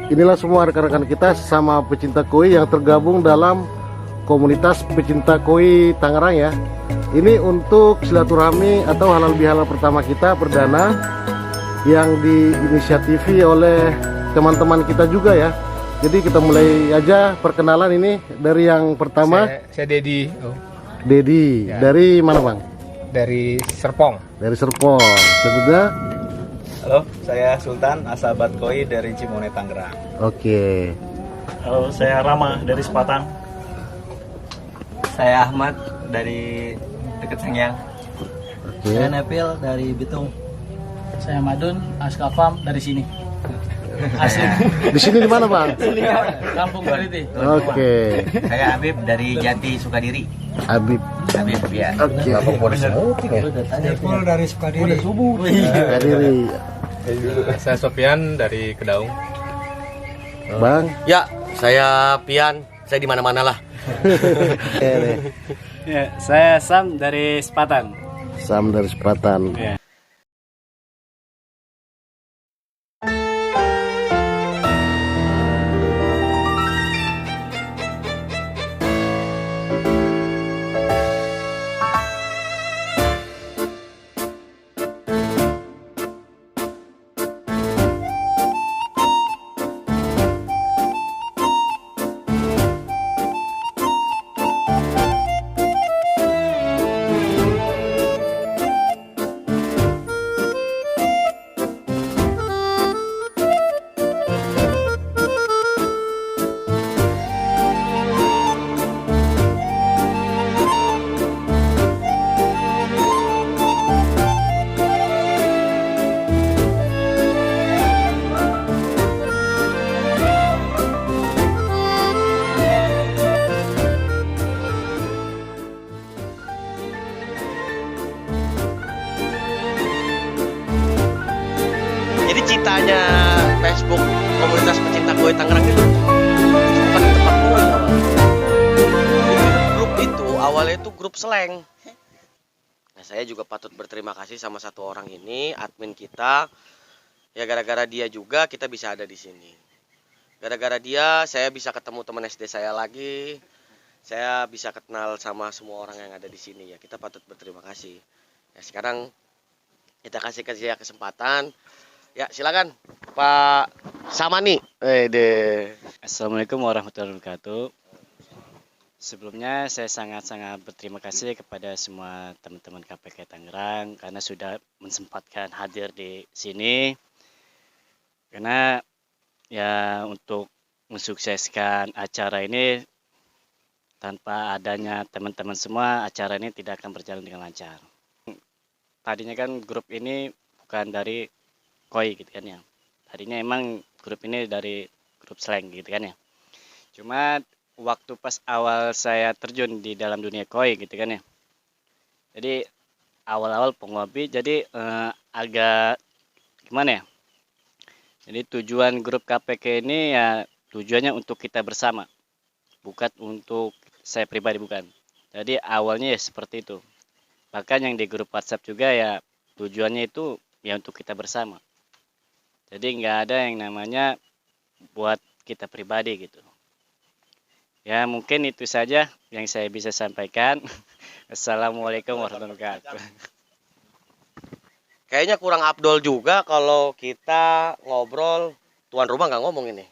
inilah semua rekan-rekan kita sama pecinta koi yang tergabung dalam komunitas pecinta koi Tangerang ya. Ini untuk silaturahmi atau halal bihalal pertama kita perdana yang diinisiatifi oleh teman-teman kita juga ya. Jadi kita mulai aja perkenalan ini dari yang pertama. Saya Dedi. Dedi, Ya. dari mana Bang? Dari Serpong. Dari Serpong. Selanjutnya, Halo, saya Sultan, Asabat Koi dari Cimone, Tangerang. oke. Halo, saya Rama dari Sepatan. Saya Ahmad dari dekat Sengyang. Oke. Saya Nepil dari Bitung. Saya Madun Askafam dari sini. Asli Di sini di mana Bang? Kampung Beriti. Oke. Saya Habib dari Jati Sukadiri. Habib. Habib ya. Oke. Nepil dari Sukadiri. Hadiri. Saya Sofian dari Kedaung. Bang. Ya, saya Pian. Saya di mana-mana lah. Oke deh. Ya, saya Sam dari Sepatan. Sam dari Sepatan. Ya. Jadi citanya Facebook komunitas pecinta koi Tangerang itu bukan tempat koi awalnya. Grup itu awalnya itu grup slang. Nah, saya juga patut berterima kasih sama satu orang ini, admin kita. Ya gara-gara dia juga kita bisa ada di sini. Gara-gara dia saya bisa ketemu teman SD saya lagi. Saya bisa kenal sama semua orang yang ada di sini ya. Kita patut berterima kasih. Ya sekarang kita kasih dia kesempatan. Ya silakan Pak Samani. Assalamualaikum warahmatullahi wabarakatuh. Sebelumnya saya sangat-sangat berterima kasih kepada semua teman-teman KPK Tangerang karena sudah mensempatkan hadir di sini. Karena ya untuk mensukseskan acara ini tanpa adanya teman-teman semua acara ini tidak akan berjalan dengan lancar. Tadinya kan grup ini bukan dari koi gitu kan ya. Tadinya emang grup ini dari grup slang gitu kan ya. Cuma waktu pas awal saya terjun di dalam dunia koi gitu kan ya. Jadi awal-awal penghobi jadi agak gimana ya. Jadi tujuan grup KPK ini ya tujuannya untuk kita bersama. Bukan untuk saya pribadi bukan. Jadi awalnya ya seperti itu. Bahkan yang di grup WhatsApp juga ya tujuannya itu ya untuk kita bersama. Jadi nggak ada yang namanya buat kita pribadi gitu. Ya mungkin itu saja yang saya bisa sampaikan. Assalamualaikum warahmatullahi wabarakatuh. Kayaknya kurang abdol juga kalau kita ngobrol tuan rumah nggak ngomong ini.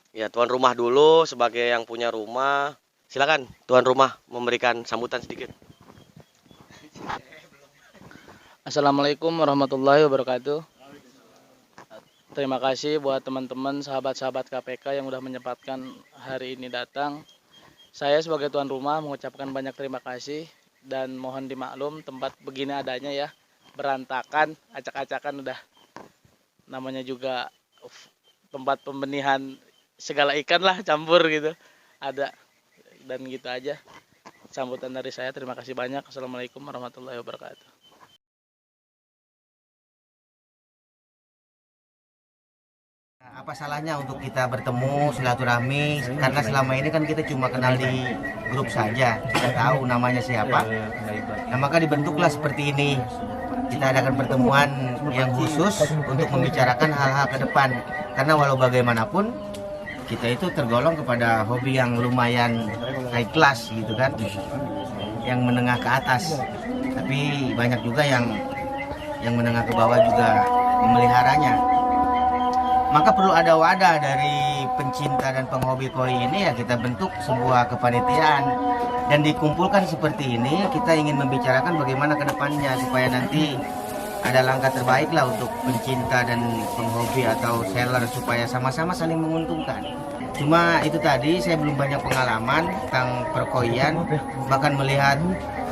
Ya tuan rumah dulu sebagai yang punya rumah. Silakan tuan rumah memberikan sambutan sedikit. Assalamualaikum warahmatullahi wabarakatuh. Terima kasih buat teman-teman sahabat-sahabat KPK yang udah menyempatkan hari ini datang. Saya sebagai tuan rumah mengucapkan banyak terima kasih dan mohon dimaklum tempat begini adanya ya. Berantakan, acak-acakan udah namanya juga tempat pembenihan segala ikan lah campur gitu. Ada dan gitu aja. Sambutan dari saya, terima kasih banyak. Assalamualaikum warahmatullahi wabarakatuh. Apa salahnya untuk kita bertemu silaturahmi karena selama ini kan kita cuma kenal di grup saja, kita tahu namanya siapa. Nah maka dibentuklah seperti ini kita adakan pertemuan yang khusus untuk membicarakan hal-hal ke depan. Karena walau bagaimanapun kita itu tergolong kepada hobi yang lumayan high class gitu kan, yang menengah ke atas. Tapi banyak juga yang menengah ke bawah juga memeliharanya. Maka perlu ada wadah dari pencinta dan penghobi koi ini, ya kita bentuk sebuah kepanitiaan dan dikumpulkan seperti ini. Kita ingin membicarakan bagaimana ke depannya supaya nanti ada langkah terbaik lah untuk pencinta dan penghobi atau seller supaya sama-sama saling menguntungkan. Cuma itu tadi, saya belum banyak pengalaman tentang perkoian, bahkan melihat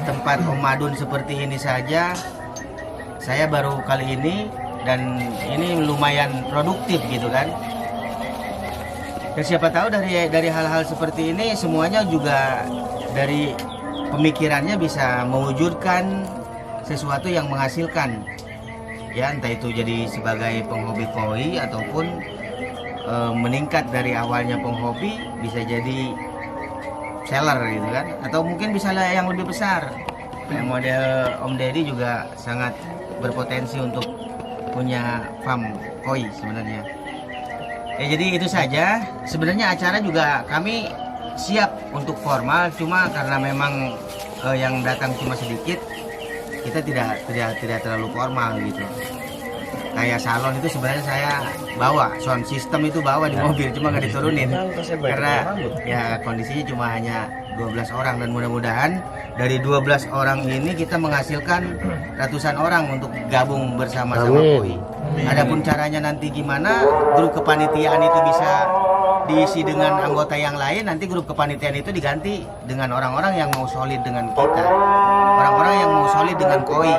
tempat Om Madun seperti ini saja saya baru kali ini, dan ini lumayan produktif gitu kan. Dan siapa tahu dari hal-hal seperti ini semuanya juga dari pemikirannya bisa mewujudkan sesuatu yang menghasilkan. Ya, entah itu jadi sebagai penghobi koi ataupun meningkat dari awalnya penghobi bisa jadi seller gitu kan, atau mungkin bisa yang lebih besar. Kayak model Om Deddy juga sangat berpotensi untuk punya farm koi sebenarnya. Ya, jadi itu saja. Sebenarnya acara juga kami siap untuk formal, cuma karena memang yang datang cuma sedikit, kita tidak terlalu formal gitu. Kayak salon itu sebenarnya saya bawa, sound system itu bawa di mobil, cuma nggak diturunin karena ya kondisinya cuma hanya 12 orang, dan mudah-mudahan dari 12 orang ini kita menghasilkan ratusan orang untuk gabung bersama-sama koi. Adapun caranya nanti gimana, grup kepanitiaan itu bisa diisi dengan anggota yang lain, nanti grup kepanitiaan itu diganti dengan orang-orang yang mau solid dengan kita, orang-orang yang mau solid dengan koi.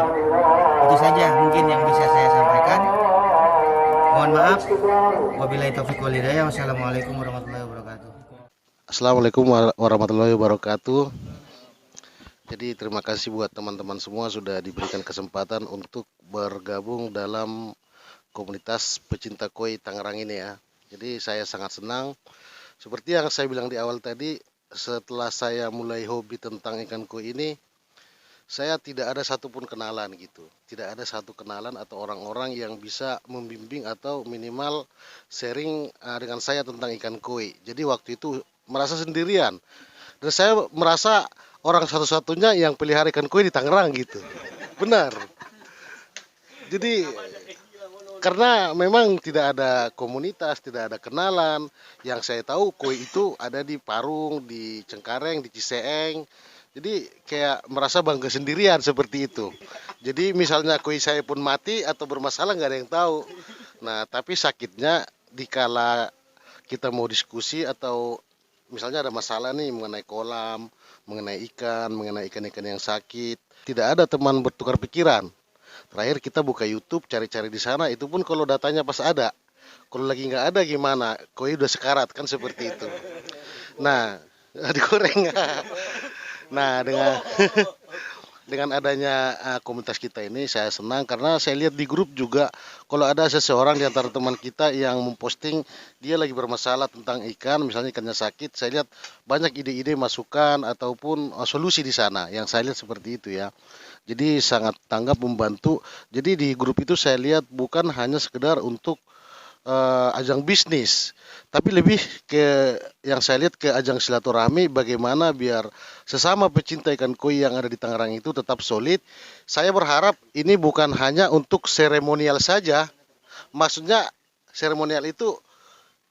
Itu saja mungkin yang bisa saya sampaikan. Mohon maaf. Wabillahi taufiq wal hidayah. Wassalamualaikum warahmatullahi wabarakatuh. Assalamualaikum warahmatullahi wabarakatuh. Jadi terima kasih buat teman-teman semua sudah diberikan kesempatan untuk bergabung dalam komunitas pecinta koi Tangerang ini ya. Jadi saya sangat senang. Seperti yang saya bilang di awal tadi, setelah saya mulai hobi tentang ikan koi ini, saya tidak ada satupun kenalan gitu. Tidak ada satu kenalan atau orang-orang yang bisa membimbing atau minimal sharing dengan saya tentang ikan koi. Jadi waktu itu merasa sendirian. Dan saya merasa orang satu-satunya yang pelihara ikan koi di Tangerang gitu. Benar. Jadi karena memang tidak ada komunitas, tidak ada kenalan. Yang saya tahu koi itu ada di Parung, di Cengkareng, di Ciseeng. Jadi kayak merasa bangga sendirian seperti itu. Jadi misalnya koi saya pun mati atau bermasalah nggak ada yang tahu. Nah tapi sakitnya dikala kita mau diskusi atau misalnya ada masalah nih mengenai kolam, mengenai ikan-ikan yang sakit, tidak ada teman bertukar pikiran. Terakhir kita buka YouTube, cari-cari di sana, itu pun kalau datanya pas ada. Kalau lagi nggak ada gimana? Koi udah sekarat kan seperti itu. Nah, digoreng. Nah, dengan adanya komunitas kita ini saya senang karena saya lihat di grup juga kalau ada seseorang di antara teman kita yang memposting dia lagi bermasalah tentang ikan, misalnya ikannya sakit, saya lihat banyak ide-ide masukan ataupun solusi di sana yang saya lihat seperti itu ya. Jadi sangat tanggap membantu. Jadi di grup itu saya lihat bukan hanya sekedar untuk ajang bisnis, tapi lebih ke yang saya lihat ke ajang silaturahmi, bagaimana biar sesama pecinta ikan koi yang ada di Tangerang itu tetap solid. Saya berharap ini bukan hanya untuk seremonial saja, maksudnya seremonial itu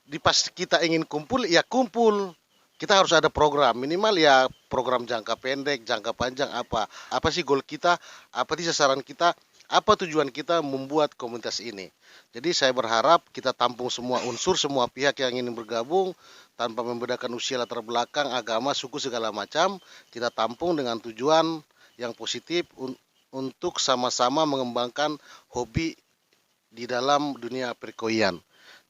di pas kita ingin kumpul ya kumpul. Kita harus ada program, minimal ya program jangka pendek, jangka panjang, apa sih goal kita, apa sih sasaran kita, apa tujuan kita membuat komunitas ini. Jadi saya berharap kita tampung semua unsur, semua pihak yang ingin bergabung tanpa membedakan usia, latar belakang, agama, suku segala macam. Kita tampung dengan tujuan yang positif untuk sama-sama mengembangkan hobi di dalam dunia perkoian.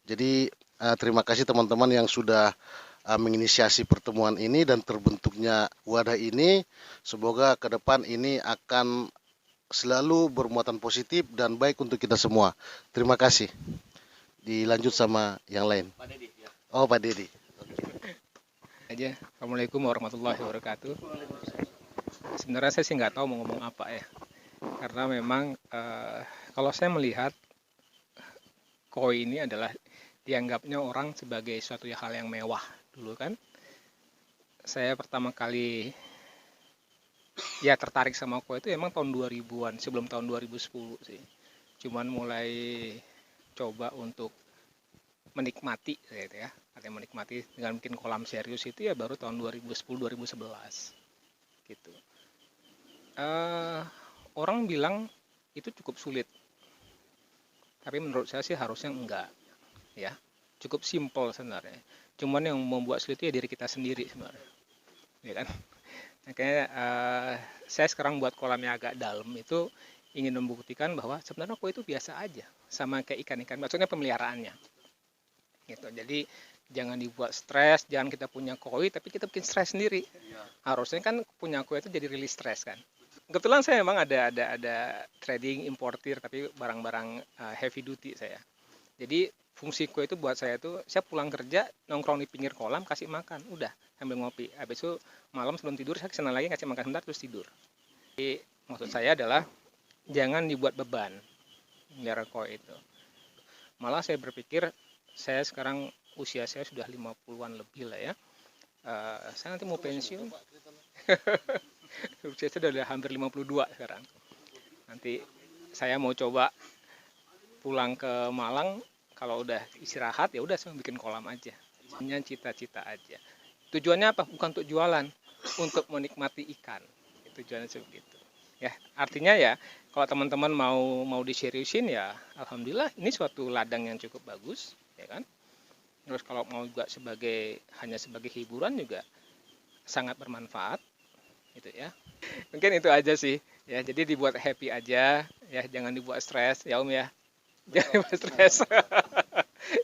Jadi terima kasih teman-teman yang sudah menginisiasi pertemuan ini dan terbentuknya wadah ini. Semoga ke depan ini akan selalu bermuatan positif dan baik untuk kita semua. Terima kasih. Dilanjut sama yang lain. Oh, Pak Deddy. Aja. Assalamualaikum warahmatullahi wabarakatuh. Sebenarnya saya sih nggak tahu mau ngomong apa ya. Karena memang kalau saya melihat koi ini adalah dianggapnya orang sebagai suatu hal yang mewah dulu kan. Saya pertama kali ya tertarik sama koi itu emang tahun 2000-an, sebelum tahun 2010 sih. Cuman mulai coba untuk menikmati gitu ya. Artinya menikmati dengan bikin kolam serius itu ya baru tahun 2010-2011 gitu. Orang bilang itu cukup sulit. Tapi menurut saya sih harusnya enggak ya. Cukup simpel sebenarnya. Cuman yang membuat sulit itu ya diri kita sendiri sebenarnya. Ya kan? Makanya saya sekarang buat kolam yang agak dalam itu ingin membuktikan bahwa sebenarnya koi itu biasa aja sama kayak ikan-ikan. Maksudnya pemeliharaannya. Gitu. Jadi jangan dibuat stres, jangan kita punya koi tapi kita bikin stres sendiri. Harusnya kan punya koi itu jadi rilis stres kan. Kebetulan saya memang ada trading importir tapi barang-barang heavy duty saya. Jadi fungsi kue itu buat saya itu saya pulang kerja nongkrong di pinggir kolam kasih makan udah sambil ngopi. Habis itu malam sebelum tidur saya kesana lagi kasih makan sebentar terus tidur. Jadi maksud saya adalah jangan dibuat beban melihara koi itu. Malah saya berpikir saya sekarang usia saya sudah 50-an lebih lah ya. Saya nanti mau pensiun. Usia saya sudah hampir 52 sekarang. Nanti saya mau coba pulang ke Malang, kalau udah istirahat ya udah saya bikin kolam aja. Hanya cita-cita aja. Tujuannya apa? Bukan untuk jualan, untuk menikmati ikan. Tujuannya seperti itu. Ya, artinya ya kalau teman-teman mau diseriusin ya alhamdulillah ini suatu ladang yang cukup bagus, ya kan? Terus kalau mau juga hanya sebagai hiburan juga sangat bermanfaat. Gitu ya. Mungkin itu aja sih ya, jadi dibuat happy aja ya, jangan dibuat stres ya Om ya. Jangan dibuat stres.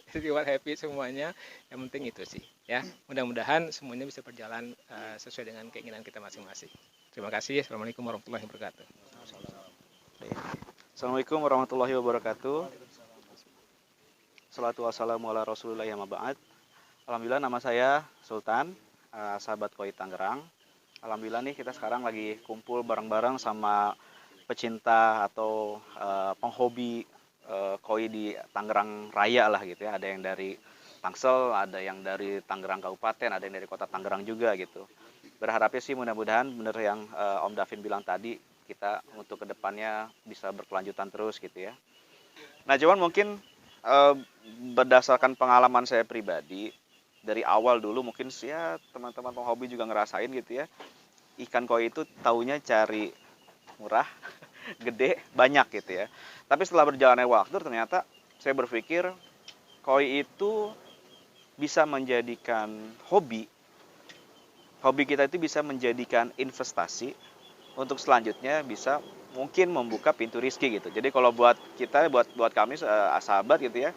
Jadi dibuat happy semuanya, yang penting itu sih ya. Mudah-mudahan semuanya bisa berjalan sesuai dengan keinginan kita masing-masing. Terima kasih. Assalamualaikum warahmatullahi wabarakatuh. Assalamualaikum warahmatullahi wabarakatuh. Salatu wassalamu ala rasulillah amma ba'd. Alhamdulillah, nama saya Sultan, sahabat koi Tangerang. Alhamdulillah nih kita sekarang lagi kumpul bareng-bareng sama pecinta atau penghobi koi di Tangerang Raya lah gitu ya. Ada yang dari Tangsel, ada yang dari Tangerang Kabupaten, ada yang dari kota Tangerang juga gitu. Berharapnya sih mudah-mudahan bener yang Om Davin bilang tadi, kita untuk kedepannya bisa berkelanjutan terus gitu ya. Nah cuman mungkin berdasarkan pengalaman saya pribadi, dari awal dulu mungkin ya teman-teman penghobi juga ngerasain gitu ya, ikan koi itu taunya cari murah, gede, banyak gitu ya. Tapi setelah berjalannya waktu ternyata saya berpikir koi itu bisa menjadikan hobi kita itu bisa menjadikan investasi untuk selanjutnya bisa mungkin membuka pintu rezeki gitu. Jadi kalau buat kita, buat kami sahabat gitu ya,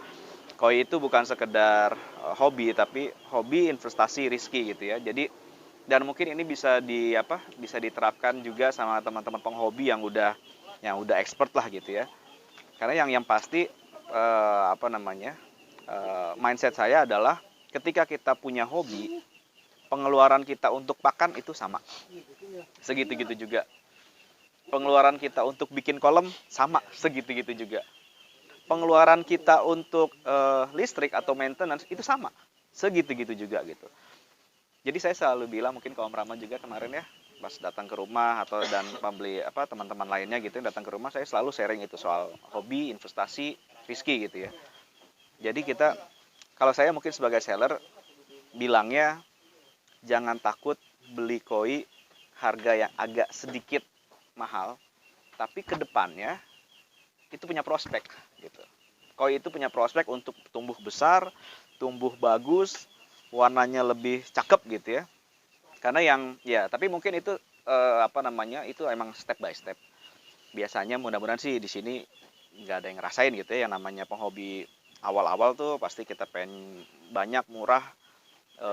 koi itu bukan sekedar hobi tapi hobi investasi rezeki gitu ya. Jadi dan mungkin ini bisa diterapkan juga sama teman-teman penghobi yang udah expert lah gitu ya. Karena yang pasti mindset saya adalah ketika kita punya hobi, pengeluaran kita untuk pakan itu sama. Segitu-gitu juga. Pengeluaran kita untuk bikin kolam sama, segitu-gitu juga. Pengeluaran kita untuk listrik atau maintenance itu sama, segitu-gitu juga gitu. Jadi saya selalu bilang, mungkin ke Om Rahman juga kemarin ya, pas datang ke rumah atau dan pembeli teman-teman lainnya gitu yang datang ke rumah, saya selalu sharing itu soal hobi, investasi, rezeki gitu ya. Jadi kalau saya mungkin sebagai seller bilangnya jangan takut beli koi harga yang agak sedikit mahal, tapi ke depannya itu punya prospek gitu. Koi itu punya prospek untuk tumbuh besar, tumbuh bagus, warnanya lebih cakep gitu ya. Karena tapi mungkin itu itu emang step by step. Biasanya mudah-mudahan sih di sini nggak ada yang ngerasain gitu ya, yang namanya penghobi awal-awal tuh pasti kita pengen banyak, murah,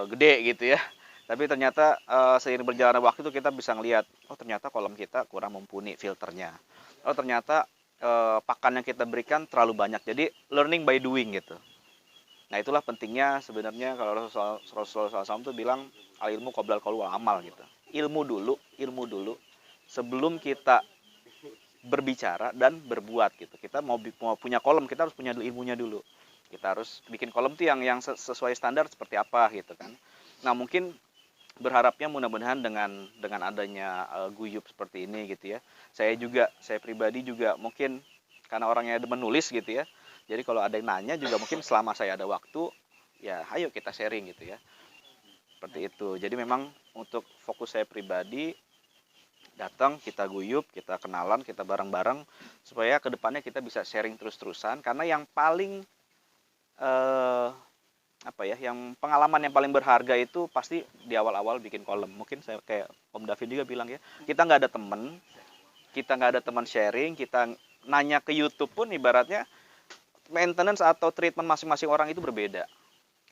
gede gitu ya. Tapi ternyata seiring berjalannya waktu itu kita bisa ngelihat, oh ternyata kolam kita kurang mumpuni filternya. Oh ternyata pakan yang kita berikan terlalu banyak. Jadi learning by doing gitu. Nah itulah pentingnya sebenarnya kalau Rasulullah SAW itu bilang al ilmu qoblal qaul wal amal gitu. Ilmu dulu sebelum kita berbicara dan berbuat gitu. Kita mau punya kolom, kita harus punya ilmunya dulu. Kita harus bikin kolom tuh yang sesuai standar seperti apa gitu kan. Nah, mungkin berharapnya mudah-mudahan dengan adanya Guyup seperti ini gitu ya. Saya pribadi juga mungkin karena orangnya demen nulis gitu ya. Jadi kalau ada yang nanya juga mungkin selama saya ada waktu, ya ayo kita sharing gitu ya. Seperti itu. Jadi memang untuk fokus saya pribadi, datang, kita guyup, kita kenalan, kita bareng-bareng, supaya kedepannya kita bisa sharing terus-terusan. Karena yang paling yang pengalaman yang paling berharga itu pasti di awal-awal bikin kolom. Mungkin saya kayak Om Davin juga bilang ya, kita nggak ada teman sharing, kita nanya ke YouTube pun ibaratnya maintenance atau treatment masing-masing orang itu berbeda.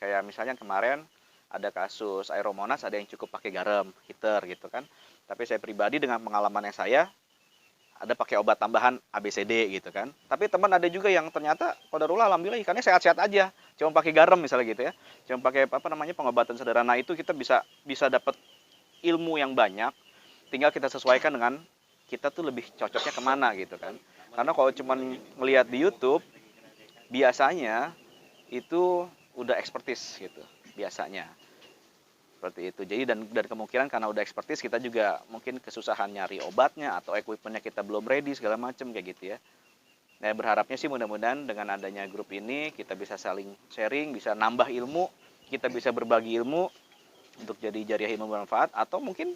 Kayak misalnya kemarin ada kasus Aeromonas, ada yang cukup pakai garam, heater gitu kan. Tapi saya pribadi dengan pengalamannya saya, ada pakai obat tambahan ABCD gitu kan. Tapi teman ada juga yang ternyata qadarullah alhamdulillah ikannya sehat-sehat aja, cuma pakai garam misalnya gitu ya. Cuma pakai pengobatan sederhana itu kita bisa dapat ilmu yang banyak. Tinggal kita sesuaikan dengan kita tuh lebih cocoknya kemana gitu kan. Karena kalau cuma melihat di YouTube, biasanya itu udah expertise gitu biasanya. Seperti itu. Jadi dan kemungkinan karena udah expertise kita juga mungkin kesusahan nyari obatnya atau equipmentnya kita belum ready segala macam kayak gitu ya. Nah, berharapnya sih mudah-mudahan dengan adanya grup ini kita bisa saling sharing, bisa nambah ilmu, kita bisa berbagi ilmu untuk jadi jariah ilmu bermanfaat, atau mungkin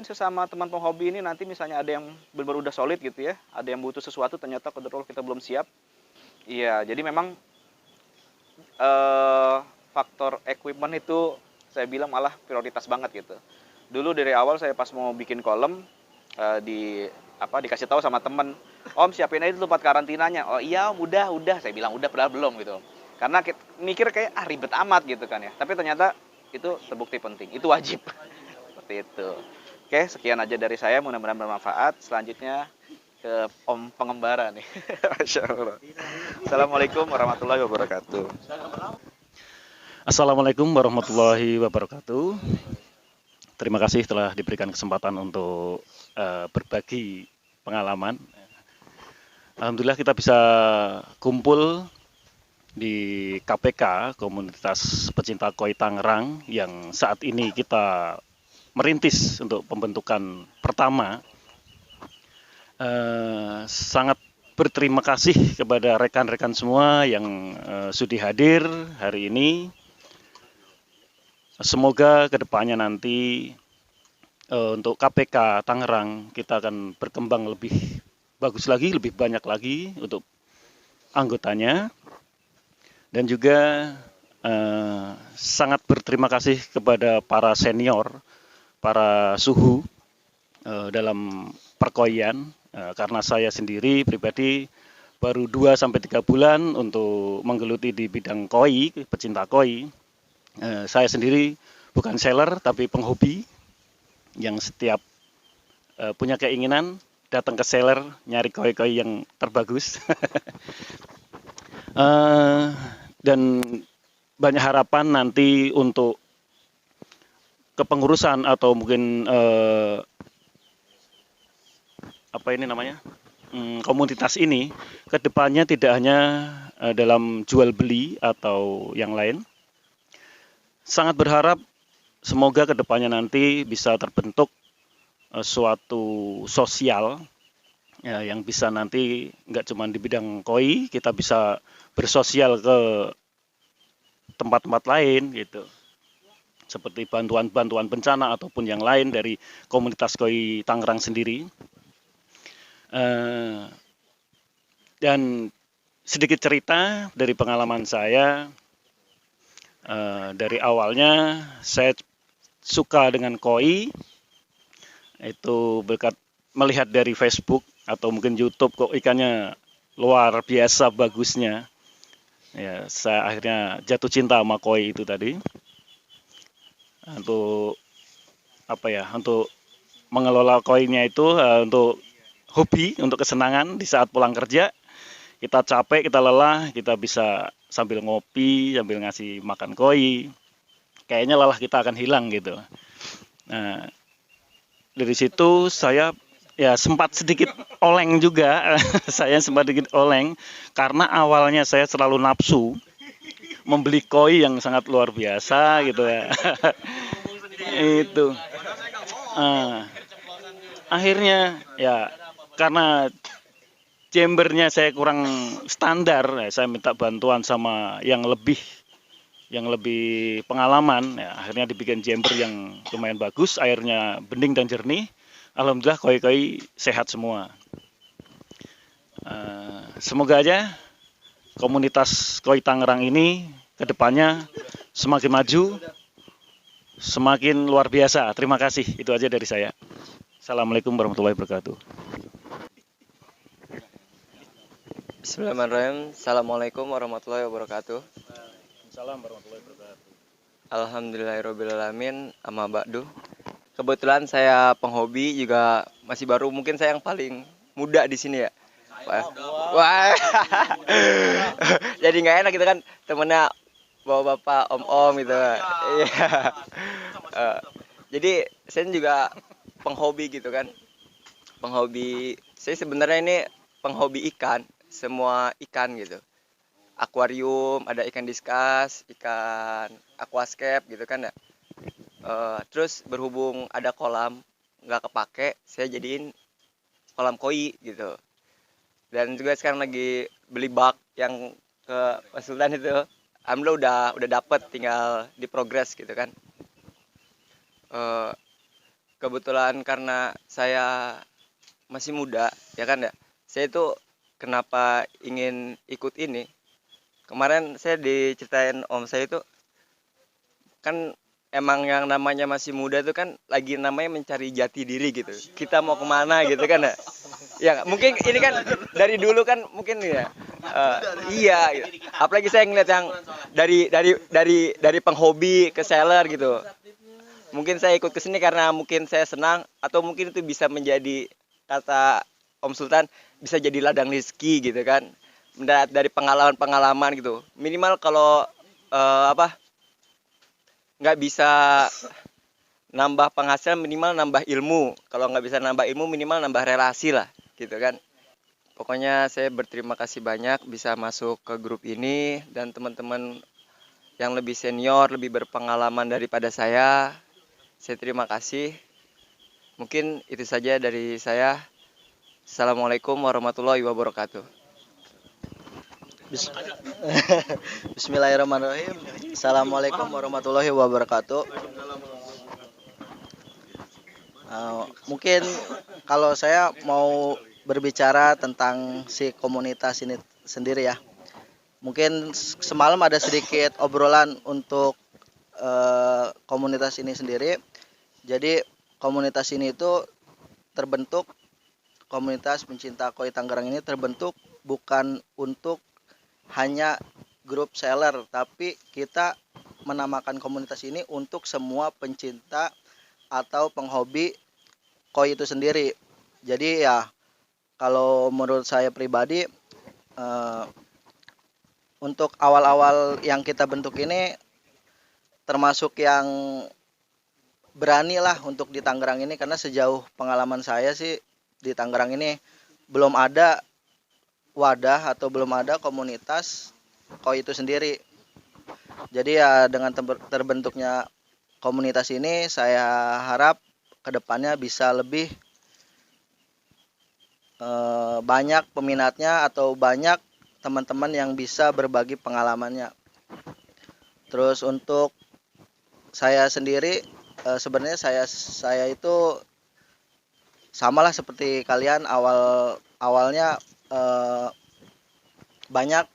sesama teman penghobi ini nanti misalnya ada yang benar-benar udah solid gitu ya, ada yang butuh sesuatu ternyata qadarullah kita belum siap. Iya, jadi memang faktor equipment itu saya bilang malah prioritas banget gitu. Dulu dari awal saya pas mau bikin kolom dikasih tahu sama temen, Om siapin aja tempat karantinanya. Oh iya Om, udah. Saya bilang udah padahal belum gitu. Karena mikir kayak ribet amat gitu kan ya. Tapi ternyata itu terbukti penting, itu wajib. Seperti itu. Oke, sekian aja dari saya, mudah-mudahan bermanfaat. Selanjutnya ke Om Pengembara nih. Masya Allah. Assalamualaikum warahmatullahi wabarakatuh. Assalamualaikum warahmatullahi wabarakatuh. Terima kasih telah diberikan kesempatan untuk berbagi pengalaman. Alhamdulillah kita bisa kumpul di KPK, Komunitas Pecinta Koi Tangerang, yang saat ini kita merintis untuk pembentukan pertama. Sangat berterima kasih kepada rekan-rekan semua yang sudah hadir hari ini. Semoga kedepannya nanti untuk KPK Tangerang kita akan berkembang lebih bagus lagi, lebih banyak lagi untuk anggotanya. Dan juga sangat berterima kasih kepada para senior, para suhu dalam perkoian, karena saya sendiri pribadi baru 2-3 bulan untuk menggeluti di bidang koi, pecinta koi. Saya sendiri bukan seller tapi penghobi yang setiap punya keinginan datang ke seller nyari koi-koi yang terbagus. Dan banyak harapan nanti untuk kepengurusan atau mungkin komunitas ini kedepannya tidak hanya dalam jual beli atau yang lain. Sangat berharap semoga kedepannya nanti bisa terbentuk suatu sosial ya, yang bisa nanti nggak cuma di bidang koi, kita bisa bersosial ke tempat-tempat lain gitu, seperti bantuan-bantuan bencana ataupun yang lain dari komunitas koi Tangerang sendiri. Dan sedikit cerita dari pengalaman saya. Dari awalnya saya suka dengan koi itu berkat melihat dari Facebook atau mungkin YouTube kok ikannya luar biasa bagusnya. Ya, saya akhirnya jatuh cinta sama koi itu tadi. Untuk untuk mengelola koinya itu untuk hobi, untuk kesenangan di saat pulang kerja. Kita capek, kita lelah, kita bisa sambil ngopi, sambil ngasih makan koi. Kayaknya lelah kita akan hilang gitu. Nah, dari situ saya ya sempat sedikit oleng juga. Saya sempat sedikit oleng karena awalnya saya selalu nafsu membeli koi yang sangat luar biasa gitu ya. Itu. Akhirnya ya karena chambernya saya kurang standar, ya, saya minta bantuan sama yang lebih pengalaman, ya, akhirnya dibikin chamber yang lumayan bagus, airnya bening dan jernih. Alhamdulillah koi-koi sehat semua. Semoga aja komunitas koi Tangerang ini kedepannya semakin maju, semakin luar biasa. Terima kasih, itu aja dari saya. Assalamualaikum warahmatullahi wabarakatuh. Bismillahirrahmanirrahim. Assalamualaikum warahmatullahi wabarakatuh. Assalamualaikum warahmatullahi wabarakatuh. Alhamdulillahirrabbilalamin. Amma ba'du. Kebetulan saya penghobi juga masih baru. Mungkin saya yang paling muda di sini ya. Wah. Jadi nggak enak gitu kan, temennya bawa bapak om-om gitu. Iya. Jadi saya juga penghobi gitu kan. Penghobi. Saya sebenarnya ini penghobi ikan, semua ikan gitu. Akuarium, ada ikan diskus, ikan aquascape gitu kan ya. Terus berhubung ada kolam nggak kepake, saya jadiin kolam koi gitu. Dan juga sekarang lagi beli bak yang ke Pak Sultan itu. Alhamdulillah udah dapet, tinggal diprogres gitu kan. Kebetulan karena saya masih muda ya kan ya. Saya itu kenapa ingin ikut ini? Kemarin saya diceritain om saya itu kan emang yang namanya masih muda itu kan lagi namanya mencari jati diri gitu. Kita mau kemana gitu kan ya. Ya mungkin ini kan dari dulu kan mungkin ya. Iya. Apalagi saya ngeliat yang dari penghobi ke seller gitu. Mungkin saya ikut ke sini karena mungkin saya senang atau mungkin itu bisa menjadi, kata Om Sultan, bisa jadi ladang rezeki gitu kan. Dari pengalaman-pengalaman gitu. Minimal kalau nggak bisa nambah penghasilan, minimal nambah ilmu. Kalau nggak bisa nambah ilmu, minimal nambah relasi lah gitu kan. Pokoknya saya berterima kasih banyak bisa masuk ke grup ini, dan teman-teman yang lebih senior, lebih berpengalaman daripada saya terima kasih. Mungkin itu saja dari saya. Assalamualaikum warahmatullahi wabarakatuh. Bismillahirrahmanirrahim. Assalamualaikum warahmatullahi wabarakatuh. Mungkin kalau saya mau berbicara tentang si komunitas ini sendiri ya. Mungkin semalam ada sedikit obrolan untuk komunitas ini sendiri. Jadi komunitas ini itu terbentuk, komunitas pencinta koi Tangerang ini terbentuk bukan untuk hanya grup seller, tapi kita menamakan komunitas ini untuk semua pencinta atau penghobi koi itu sendiri. Jadi ya kalau menurut saya pribadi, untuk awal-awal yang kita bentuk ini termasuk yang berani lah untuk di Tangerang ini, karena sejauh pengalaman saya sih di Tangerang ini belum ada wadah atau belum ada komunitas koi itu sendiri. Jadi ya dengan terbentuknya komunitas ini, saya harap kedepannya bisa lebih banyak peminatnya atau banyak teman-teman yang bisa berbagi pengalamannya. Terus untuk saya sendiri, sebenarnya saya itu samalah seperti kalian, awalnya banyak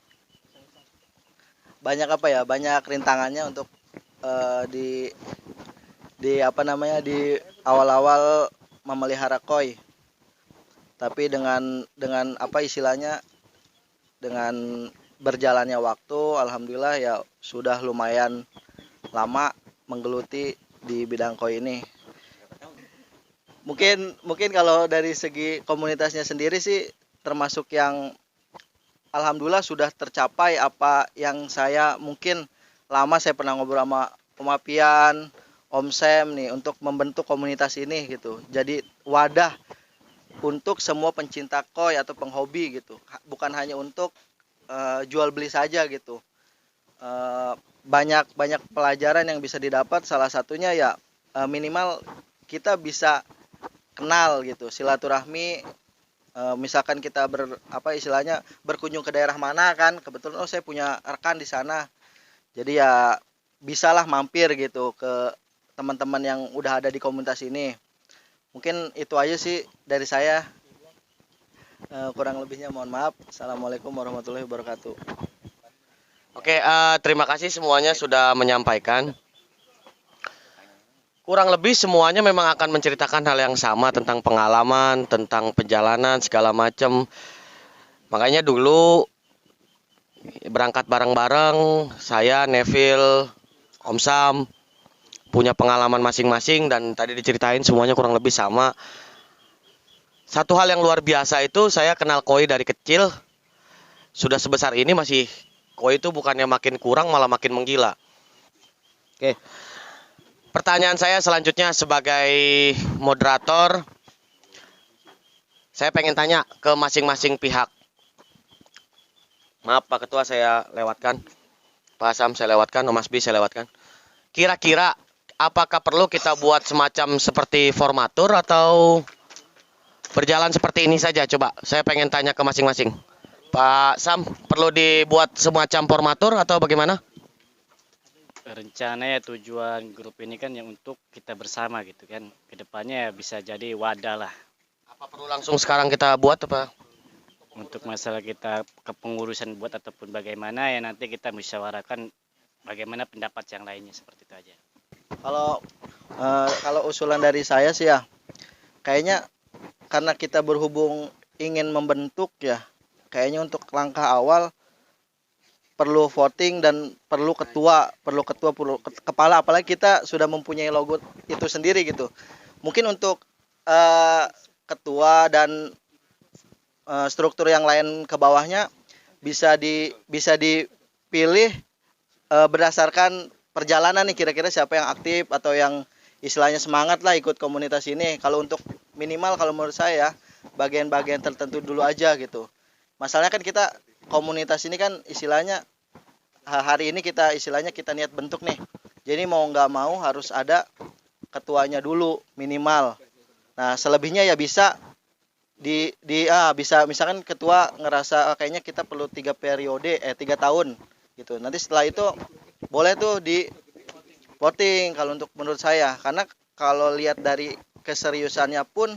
rintangannya untuk di awal-awal memelihara koi. Tapi dengan dengan berjalannya waktu, alhamdulillah ya sudah lumayan lama menggeluti di bidang koi ini. Mungkin kalau dari segi komunitasnya sendiri sih termasuk yang alhamdulillah sudah tercapai apa yang saya mungkin lama saya pernah ngobrol sama Om Apian, Om Sam nih untuk membentuk komunitas ini gitu. Jadi wadah untuk semua pencinta koi atau penghobi gitu. Bukan hanya untuk jual beli saja gitu. Banyak pelajaran yang bisa didapat, salah satunya ya minimal kita bisa kenal gitu, silaturahmi. Misalkan kita berkunjung ke daerah mana kan, kebetulan saya punya rekan di sana, jadi ya bisalah mampir gitu ke teman-teman yang udah ada di komunitas ini. Mungkin itu aja sih dari saya. Kurang lebihnya mohon maaf. Assalamualaikum warahmatullahi wabarakatuh. Oke, terima kasih semuanya sudah menyampaikan. Kurang lebih semuanya memang akan menceritakan hal yang sama tentang pengalaman, tentang perjalanan, segala macam. Makanya dulu berangkat bareng-bareng, saya, Neville, Om Sam, punya pengalaman masing-masing dan tadi diceritain semuanya kurang lebih sama. Satu hal yang luar biasa itu saya kenal koi dari kecil. Sudah sebesar ini masih koi itu bukannya makin kurang malah makin menggila. Oke. Pertanyaan saya selanjutnya sebagai moderator, saya pengen tanya ke masing-masing pihak. Maaf Pak Ketua saya lewatkan, Pak Sam saya lewatkan, Mas B saya lewatkan. Kira-kira apakah perlu kita buat semacam seperti formatur atau berjalan seperti ini saja? Coba saya pengen tanya ke masing-masing. Pak Sam, perlu dibuat semacam formatur atau bagaimana? Rencananya tujuan grup ini kan yang untuk kita bersama gitu kan. Kedepannya bisa jadi wadah lah. Apa perlu langsung sekarang kita buat apa? Untuk masalah kita kepengurusan buat ataupun bagaimana ya nanti kita musyawarahkan bagaimana pendapat yang lainnya seperti itu aja. Kalau usulan dari saya sih ya, kayaknya karena kita berhubung ingin membentuk ya, kayaknya untuk langkah awal perlu voting dan perlu ketua, perlu kepala, apalagi kita sudah mempunyai logo itu sendiri gitu. Mungkin untuk ketua dan struktur yang lain ke bawahnya bisa dipilih berdasarkan perjalanan nih, kira-kira siapa yang aktif atau yang istilahnya semangat lah ikut komunitas ini. Kalau untuk minimal kalau menurut saya bagian-bagian tertentu dulu aja gitu. Masalahnya kan kita komunitas ini kan istilahnya hari ini kita niat bentuk nih. Jadi mau nggak mau harus ada ketuanya dulu minimal. Nah selebihnya ya bisa bisa misalkan ketua ngerasa kayaknya kita perlu 3 tahun gitu. Nanti setelah itu boleh tuh di voting kalau untuk menurut saya, karena kalau lihat dari keseriusannya pun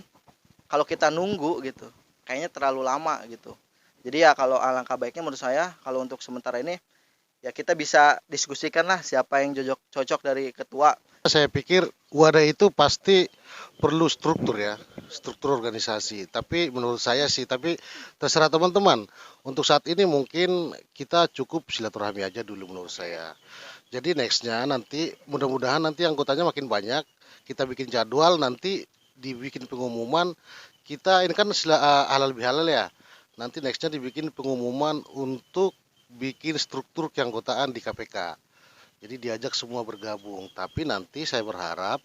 kalau kita nunggu gitu kayaknya terlalu lama gitu. Jadi ya kalau alangkah baiknya menurut saya kalau untuk sementara ini ya kita bisa diskusikan lah siapa yang cocok dari ketua. Saya pikir wadah itu pasti perlu struktur ya, struktur organisasi. Tapi menurut saya sih, tapi terserah teman-teman. Untuk saat ini mungkin kita cukup silaturahmi aja dulu menurut saya. Jadi nextnya nanti mudah-mudahan nanti anggotanya makin banyak. Kita bikin jadwal, nanti dibikin pengumuman. Kita ini kan halal bihalal ya. Nanti nextnya dibikin pengumuman untuk bikin struktur keanggotaan di KPK. Jadi diajak semua bergabung. Tapi nanti saya berharap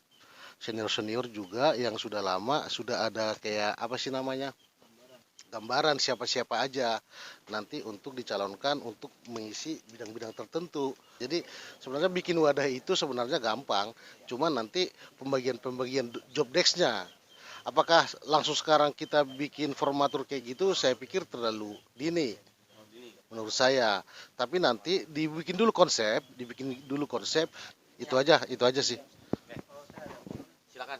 senior-senior juga yang sudah lama sudah ada kayak apa sih namanya? Gambaran siapa-siapa aja nanti untuk dicalonkan untuk mengisi bidang-bidang tertentu. Jadi sebenarnya bikin wadah itu sebenarnya gampang. Cuma nanti pembagian job desk-nya. Apakah langsung sekarang kita bikin formatur kayak gitu? Saya pikir terlalu dini. Menurut saya, tapi nanti dibikin dulu konsep, itu aja sih. Silakan.